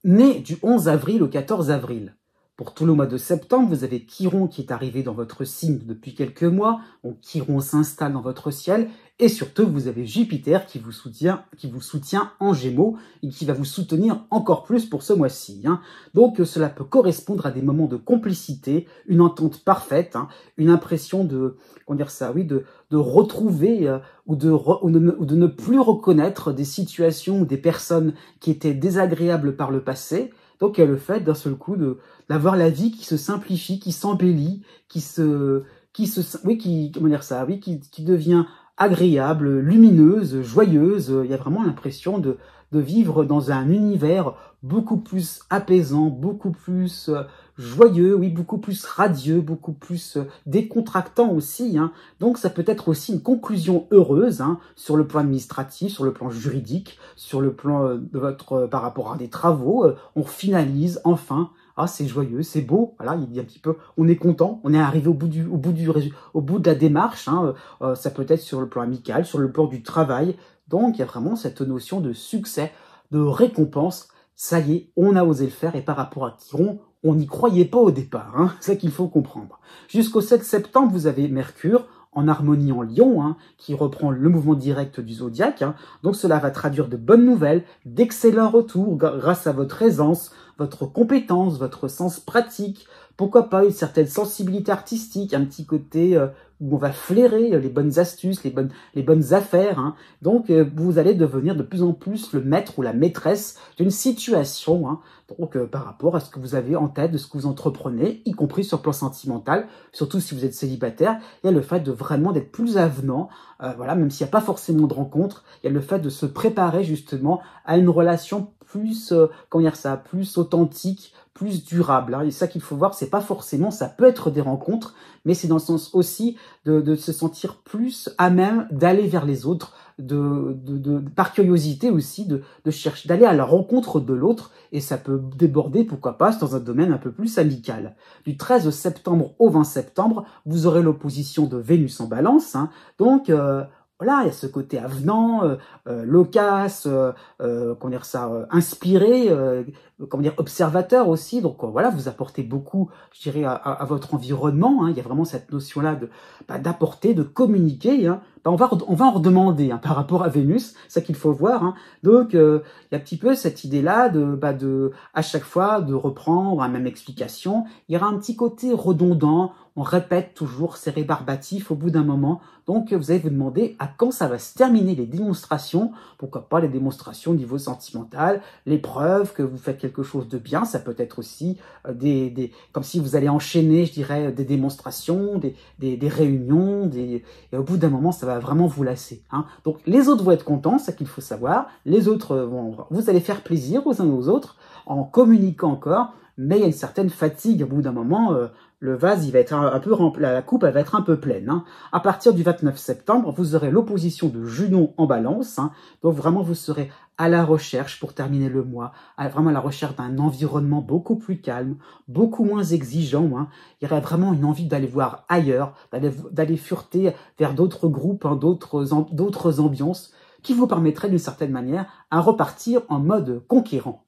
Né du 11 avril au 14 avril. Pour tout le mois de septembre, vous avez Chiron qui est arrivé dans votre signe depuis quelques mois. Donc Chiron s'installe dans votre ciel. Et surtout, vous avez Jupiter qui vous soutient en Gémeaux et qui va vous soutenir encore plus pour ce mois-ci. Hein. Donc cela peut correspondre à des moments de complicité, une entente parfaite, hein, une impression de retrouver ou de ne plus reconnaître des situations ou des personnes qui étaient désagréables par le passé. Donc il y a le fait d'un seul coup d'avoir la vie qui se simplifie, qui s'embellit, qui devient agréable, lumineuse, joyeuse. Il y a vraiment l'impression de vivre dans un univers beaucoup plus apaisant, beaucoup plus joyeux, oui, beaucoup plus radieux, beaucoup plus décontractant aussi. Hein. Donc ça peut être aussi une conclusion heureuse, hein, sur le plan administratif, sur le plan juridique, sur le plan de par rapport à des travaux. On finalise enfin. Ah, c'est joyeux, c'est beau. Voilà, il dit un petit peu, on est content, on est arrivé au bout de la démarche. Hein. Ça peut être sur le plan amical, sur le plan du travail. Donc il y a vraiment cette notion de succès, de récompense. Ça y est, on a osé le faire, et par rapport à Chiron, on n'y croyait pas au départ, hein, c'est ça qu'il faut comprendre. Jusqu'au 7 septembre, vous avez Mercure en harmonie en Lion, hein, qui reprend le mouvement direct du zodiaque. Hein. Donc cela va traduire de bonnes nouvelles, d'excellents retours grâce à votre aisance, votre compétence, votre sens pratique, pourquoi pas une certaine sensibilité artistique, un petit côté où on va flairer les bonnes astuces, les bonnes affaires. Hein. Donc vous allez devenir de plus en plus le maître ou la maîtresse d'une situation, hein. Donc par rapport à ce que vous avez en tête, de ce que vous entreprenez, y compris sur le plan sentimental, surtout si vous êtes célibataire. Il y a le fait de vraiment d'être plus avenant, voilà, même s'il n'y a pas forcément de rencontre, il y a le fait de se préparer justement à une relation plus, plus authentique, plus durable. Hein. Et ça qu'il faut voir, c'est pas forcément, ça peut être des rencontres, mais c'est dans le sens aussi de se sentir plus à même d'aller vers les autres, par curiosité aussi, de chercher, d'aller à la rencontre de l'autre, et ça peut déborder, pourquoi pas, dans un domaine un peu plus amical. Du 13 septembre au 20 septembre, vous aurez l'opposition de Vénus en balance, hein. Donc voilà, il y a ce côté avenant, loquace, comment dire ça, inspiré, comment dire, observateur aussi. Donc voilà, vous apportez beaucoup, je dirais, à votre environnement. Hein. Il y a vraiment cette notion-là de d'apporter, de communiquer. Hein. On va en redemander hein, par rapport à Vénus, c'est ça qu'il faut voir. Hein. Donc il y a un petit peu cette idée-là de à chaque fois de reprendre la même explication. Il y aura un petit côté redondant. On répète toujours, c'est rébarbatif au bout d'un moment. Donc, vous allez vous demander à quand ça va se terminer les démonstrations. Pourquoi pas les démonstrations au niveau sentimental, les preuves que vous faites quelque chose de bien. Ça peut être aussi comme si vous allez enchaîner, je dirais, des démonstrations, des réunions. Et au bout d'un moment, ça va vraiment vous lasser. Hein. Donc, les autres vont être contents, c'est ça qu'il faut savoir. Les autres vous allez faire plaisir aux uns aux autres en communiquant encore. Mais il y a une certaine fatigue au bout d'un moment. Le vase, il va être un peu la coupe, elle va être un peu pleine. Hein. À partir du 29 septembre, vous aurez l'opposition de Junon en Balance. Hein. Donc vraiment, vous serez à la recherche pour terminer le mois, vraiment à la recherche d'un environnement beaucoup plus calme, beaucoup moins exigeant. Hein. Il y aurait vraiment une envie d'aller voir ailleurs, d'aller fureter vers d'autres groupes, hein, d'autres ambiances, qui vous permettraient d'une certaine manière à repartir en mode conquérant.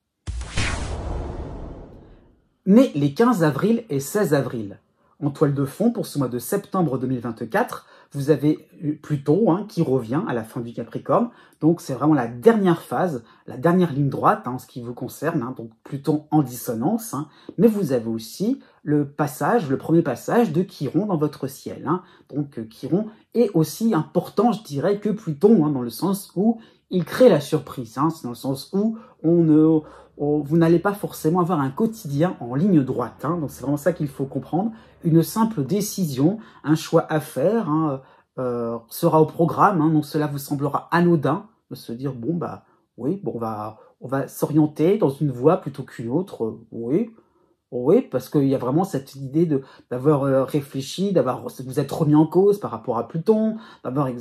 Mais les 15 avril et 16 avril, en toile de fond pour ce mois de septembre 2024, vous avez Pluton hein, qui revient à la fin du Capricorne. Donc c'est vraiment la dernière phase, la dernière ligne droite en ce qui vous concerne. Hein, donc Pluton en dissonance. Hein, mais vous avez aussi le premier passage de Chiron dans votre ciel. Hein. Donc Chiron est aussi important, je dirais, que Pluton, hein, dans le sens où il crée la surprise. Hein, c'est dans le sens où vous n'allez pas forcément avoir un quotidien en ligne droite. Hein, donc c'est vraiment ça qu'il faut comprendre. Une simple décision, un choix à faire hein, sera au programme. Hein, donc cela vous semblera anodin de se dire bon bah oui, bon on va s'orienter dans une voie plutôt qu'une autre. Oui, parce qu'il y a vraiment cette idée d'avoir réfléchi, vous être remis en cause par rapport à Pluton, d'avoir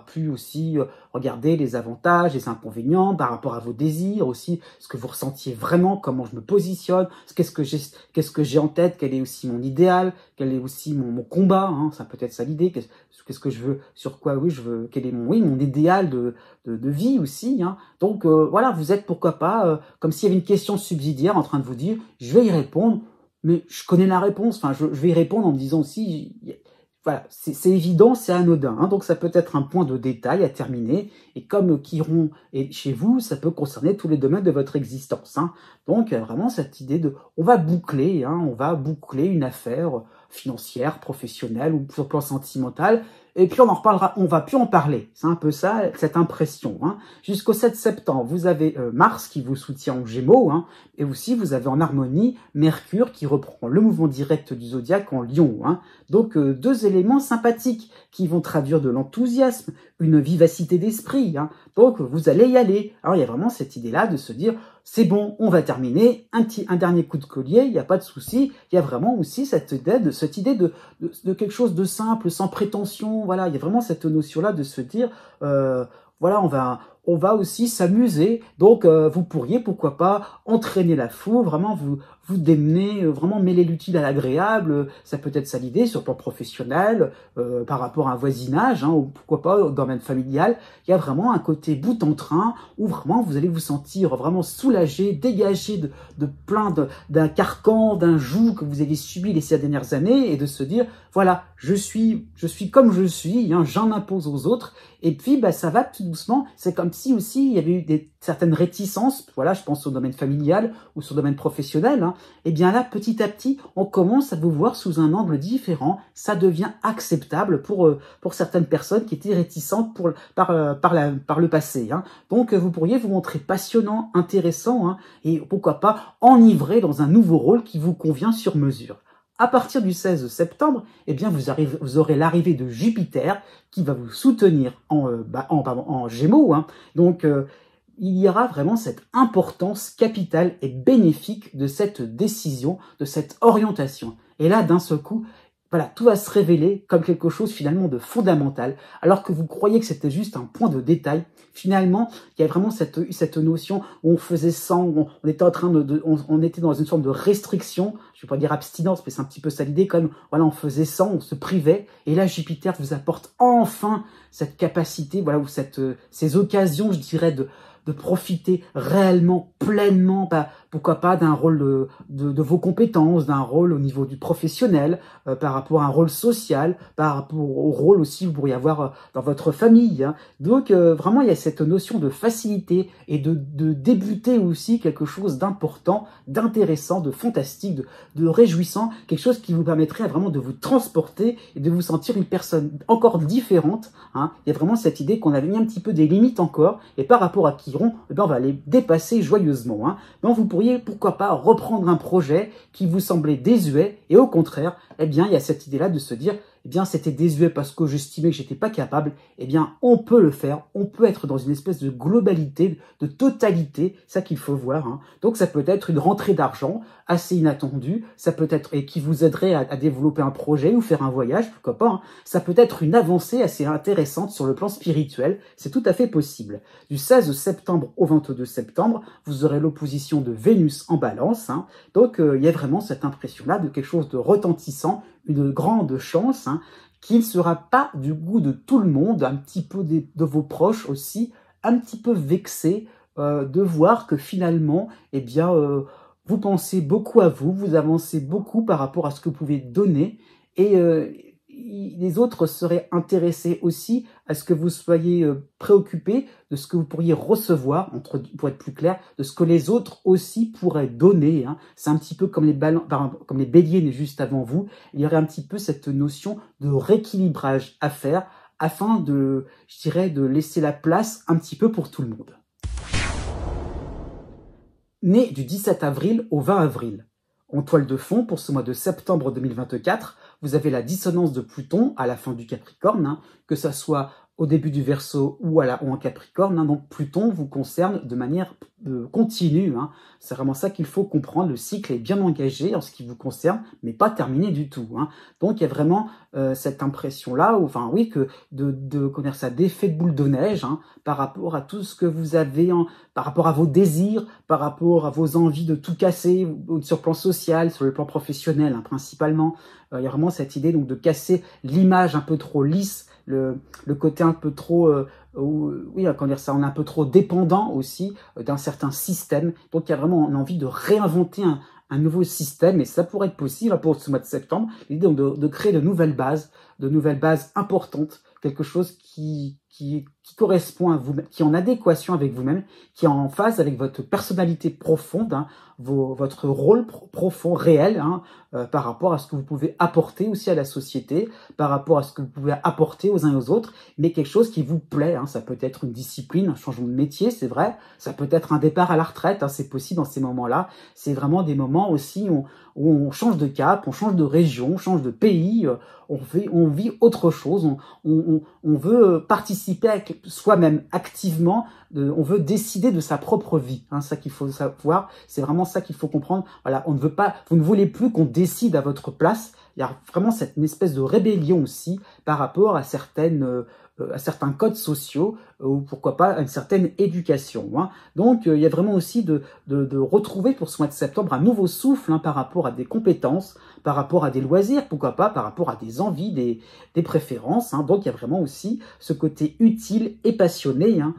pu aussi regarder les avantages, les inconvénients par rapport à vos désirs aussi, ce que vous ressentiez vraiment, comment je me positionne, qu'est-ce que j'ai en tête, quel est aussi mon idéal, quel est aussi mon combat, hein, ça peut être ça l'idée, qu'est-ce que je veux, sur quoi oui je veux, quel est mon idéal de vie aussi. Hein. Donc voilà, vous êtes pourquoi pas comme s'il y avait une question subsidiaire en train de vous dire je vais y répondre, mais je connais la réponse. Enfin, je vais y répondre en me disant aussi, voilà, c'est évident, c'est anodin. Hein, donc ça peut être un point de détail à terminer. Et comme Chiron est chez vous, ça peut concerner tous les domaines de votre existence. Hein. Donc vraiment cette idée on va boucler une affaire financière, professionnelle ou sur le plan sentimental. Et puis on en reparlera, on va plus en parler. C'est un peu ça, cette impression. Hein. Jusqu'au 7 septembre, vous avez Mars qui vous soutient en Gémeaux. Hein, et aussi, vous avez en harmonie Mercure qui reprend le mouvement direct du zodiaque en Lion. Hein. Donc, deux éléments sympathiques qui vont traduire de l'enthousiasme, une vivacité d'esprit. Hein. Donc, vous allez y aller. Alors, il y a vraiment cette idée-là de se dire, c'est bon, on va terminer, un dernier coup de collier, il n'y a pas de souci. Il y a vraiment aussi cette idée de quelque chose de simple, sans prétention. Voilà, il y a vraiment cette notion-là de se dire, voilà, on va aussi s'amuser. Donc, vous pourriez, pourquoi pas, entraîner la foule, vraiment vous démener, vraiment mêler l'utile à l'agréable. Ça peut être ça l'idée sur le plan professionnel, par rapport à un voisinage, hein, ou pourquoi pas au domaine familial. Il y a vraiment un côté bout en train où vraiment vous allez vous sentir vraiment soulagé, dégagé d'un carcan, d'un joug que vous avez subi les 6 dernières années et de se dire, voilà, je suis comme je suis, hein, j'en impose aux autres. Et puis, bah, ça va tout doucement. C'est comme si aussi il y avait eu certaines réticences. Voilà, je pense au domaine familial ou sur le domaine professionnel. Hein. Et bien là, petit à petit, on commence à vous voir sous un angle différent. Ça devient acceptable pour certaines personnes qui étaient réticentes par le passé. Hein. Donc, vous pourriez vous montrer passionnant, intéressant, hein, et pourquoi pas enivré dans un nouveau rôle qui vous convient sur mesure. À partir du 16 septembre, eh bien, vous aurez l'arrivée de Jupiter qui va vous soutenir en Gémeaux. Hein. Donc, il y aura vraiment cette importance capitale et bénéfique de cette décision, de cette orientation. Et là, d'un seul coup, voilà, tout va se révéler comme quelque chose finalement de fondamental, alors que vous croyez que c'était juste un point de détail. Finalement, il y a vraiment cette notion où on faisait sans, on était en train on était dans une forme de restriction, je ne vais pas dire abstinence, mais c'est un petit peu ça l'idée quand même. Voilà, on faisait sans, on se privait, et là Jupiter vous apporte enfin cette capacité, voilà, ou ces occasions, je dirais, de profiter réellement, pleinement, pourquoi pas d'un rôle de vos compétences, d'un rôle au niveau du professionnel, par rapport à un rôle social, par rapport au rôle aussi que vous pourriez avoir dans votre famille. Hein. Donc vraiment, il y a cette notion de facilité et de débuter aussi quelque chose d'important, d'intéressant, de fantastique, de réjouissant, quelque chose qui vous permettrait vraiment de vous transporter et de vous sentir une personne encore différente. Hein. Il y a vraiment cette idée qu'on avait mis un petit peu des limites encore, et par rapport à Chiron, eh bien, on va les dépasser joyeusement. Hein. Donc vous pourriez, pourquoi pas, reprendre un projet qui vous semblait désuet, et au contraire, eh bien, il y a cette idée-là de se dire, eh bien, c'était désuet parce que j'estimais que j'étais pas capable, eh bien, on peut le faire, on peut être dans une espèce de globalité, de totalité, ça qu'il faut voir. Hein. Donc, ça peut être une rentrée d'argent assez inattendue, ça peut être, et qui vous aiderait à développer un projet ou faire un voyage, pourquoi pas. Hein. Ça peut être une avancée assez intéressante sur le plan spirituel, c'est tout à fait possible. Du 16 septembre au 22 septembre, vous aurez l'opposition de Vénus en balance, hein. Donc il y a vraiment cette impression-là de quelque chose de retentissant, une grande chance, hein, qui ne sera pas du goût de tout le monde, un petit peu de vos proches aussi, un petit peu vexés de voir que finalement, eh bien, vous pensez beaucoup à vous, vous avancez beaucoup par rapport à ce que vous pouvez donner, et les autres seraient intéressés aussi à ce que vous soyez préoccupés de ce que vous pourriez recevoir, pour être plus clair, de ce que les autres aussi pourraient donner. Hein. C'est un petit peu comme comme les béliers juste avant vous. Il y aurait un petit peu cette notion de rééquilibrage à faire afin de, je dirais, de laisser la place un petit peu pour tout le monde. Né du 17 avril au 20 avril. En toile de fond, pour ce mois de septembre 2024, vous avez la dissonance de Pluton à la fin du Capricorne, hein, que ça soit au début du Verseau ou en Capricorne. Hein, donc Pluton vous concerne de manière continue. Hein. C'est vraiment ça qu'il faut comprendre. Le cycle est bien engagé en ce qui vous concerne, mais pas terminé du tout. Hein. Donc il y a vraiment cette impression-là, enfin oui, que connaître ça, d'effet de boule de neige, hein, par rapport à tout ce que vous avez, par rapport à vos désirs, par rapport à vos envies de tout casser, sur le plan social, sur le plan professionnel, hein, principalement. Il y a vraiment cette idée donc de casser l'image un peu trop lisse, le côté un peu trop, oui, comment dire ça, on est un peu trop dépendant aussi d'un certain système. Donc il y a vraiment envie de réinventer un nouveau système, et ça pourrait être possible pour ce mois de septembre, l'idée de créer de nouvelles bases importantes, quelque chose qui correspond à vous, qui est en adéquation avec vous-même, qui est en phase avec votre personnalité profonde, hein, votre rôle profond, réel, hein, par rapport à ce que vous pouvez apporter aussi à la société, par rapport à ce que vous pouvez apporter aux uns et aux autres, mais quelque chose qui vous plaît. Hein. Ça peut être une discipline, un changement de métier, c'est vrai. Ça peut être un départ à la retraite, hein, c'est possible dans ces moments-là. C'est vraiment des moments aussi où on change de cap, on change de région, on change de pays, on vit autre chose, on veut participer avec soi-même activement, on veut décider de sa propre vie. Hein, ça qu'il faut savoir, c'est vraiment ça qu'il faut comprendre. Voilà, vous ne voulez plus qu'on décide à votre place. Il y a vraiment une espèce de rébellion aussi par rapport à certains codes sociaux, ou pourquoi pas à une certaine éducation. Hein. Donc il y a vraiment aussi de retrouver pour ce mois de septembre un nouveau souffle, hein, par rapport à des compétences, par rapport à des loisirs, pourquoi pas, par rapport à des envies, des préférences. Hein. Donc il y a vraiment aussi ce côté utile et passionné, hein,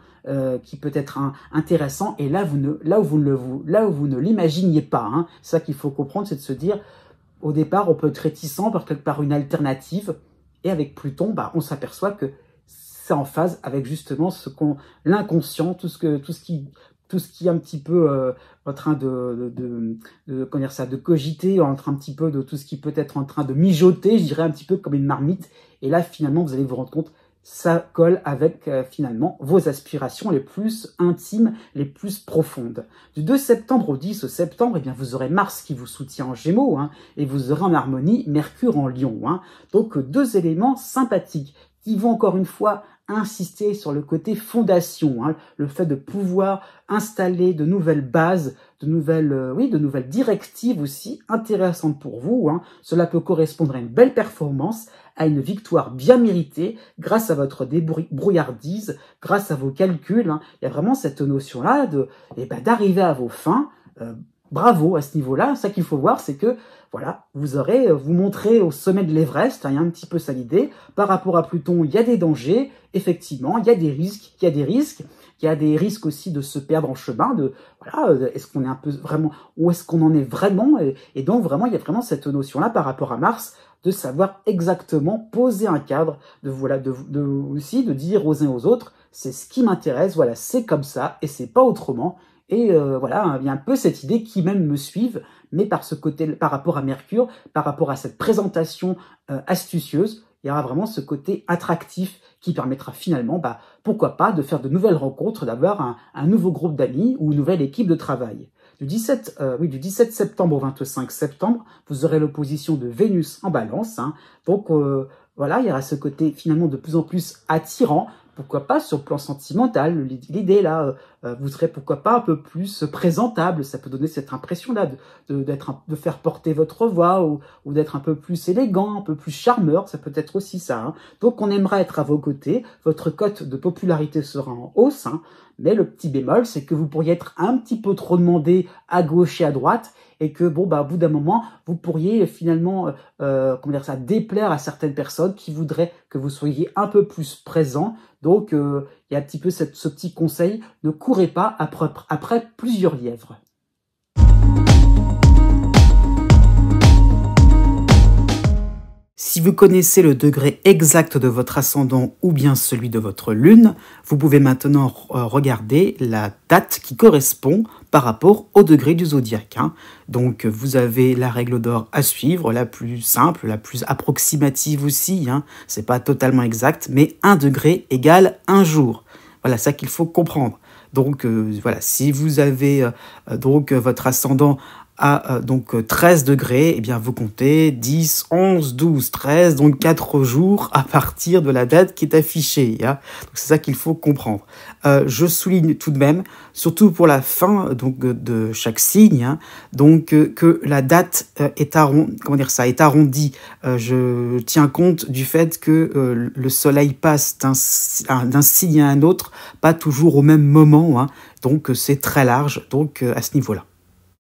qui peut être intéressant, et là où vous ne l'imaginiez pas. Hein. Ça qu'il faut comprendre, c'est de se dire, au départ, on peut être réticent par une alternative, et avec Pluton, on s'aperçoit que c'est en phase avec justement l'inconscient, tout ce qui est un petit peu en train de cogiter, en train un petit peu de tout ce qui peut être en train de mijoter, je dirais un petit peu comme une marmite. Et là, finalement, vous allez vous rendre compte, ça colle avec finalement vos aspirations les plus intimes, les plus profondes. Du 2 septembre au 10 septembre, eh bien, vous aurez Mars qui vous soutient en Gémeaux, hein, et vous aurez en harmonie Mercure en Lion. Hein. Donc deux éléments sympathiques qui vont encore une fois insister sur le côté fondation, hein, le fait de pouvoir installer de nouvelles bases, de nouvelles directives aussi intéressantes pour vous. Hein. Cela peut correspondre à une belle performance, à une victoire bien méritée grâce à votre débrouillardise, grâce à vos calculs. Hein. Il y a vraiment cette notion-là d'arriver à vos fins. Bravo à ce niveau-là. Ça qu'il faut voir, c'est que voilà, vous montrez au sommet de l'Everest, hein, il y a un petit peu ça l'idée. Par rapport à Pluton, il y a des dangers, effectivement, il y a des risques, il y a des risques aussi de se perdre en chemin, est-ce qu'on est un peu vraiment, où est-ce qu'on en est vraiment, et donc vraiment, il y a vraiment cette notion-là par rapport à Mars, de savoir exactement poser un cadre, aussi de dire aux uns aux autres, c'est ce qui m'intéresse, voilà, c'est comme ça, et c'est pas autrement. Et il y a un peu cette idée qui même me suivent, mais par ce côté, par rapport à Mercure, par rapport à cette présentation astucieuse, il y aura vraiment ce côté attractif qui permettra finalement, pourquoi pas, de faire de nouvelles rencontres, d'avoir un nouveau groupe d'amis ou une nouvelle équipe de travail. Du 17 septembre au 25 septembre, vous aurez l'opposition de Vénus en Balance. Hein. Donc il y aura ce côté finalement de plus en plus attirant. Pourquoi pas sur le plan sentimental, l'idée là, vous serez pourquoi pas un peu plus présentable, ça peut donner cette impression-là de faire porter votre voix ou d'être un peu plus élégant, un peu plus charmeur, ça peut être aussi ça. Hein. Donc on aimerait être à vos côtés, votre cote de popularité sera en hausse, hein, mais le petit bémol, c'est que vous pourriez être un petit peu trop demandé à gauche et à droite, et que au bout d'un moment, vous pourriez finalement déplaire à certaines personnes qui voudraient que vous soyez un peu plus présent. Donc, il y a un petit peu ce petit conseil, ne courez pas après plusieurs lièvres. Si vous connaissez le degré exact de votre ascendant ou bien celui de votre lune, vous pouvez maintenant regarder la date qui correspond par rapport au degré du zodiaque. Hein. Donc vous avez la règle d'or à suivre, la plus simple, la plus approximative aussi. Hein. C'est pas totalement exact, mais 1 degré égale 1 jour. Voilà, ça qu'il faut comprendre. Donc si vous avez votre ascendant à 13 degrés, eh bien vous comptez 10, 11, 12, 13, donc 4 jours à partir de la date qui est affichée. Hein. Donc c'est ça qu'il faut comprendre. Je souligne tout de même, surtout pour la fin de chaque signe, hein, que la date est arrondie. Je tiens compte du fait que le soleil passe d'un signe à un autre, pas toujours au même moment. Hein. Donc c'est très large à ce niveau-là.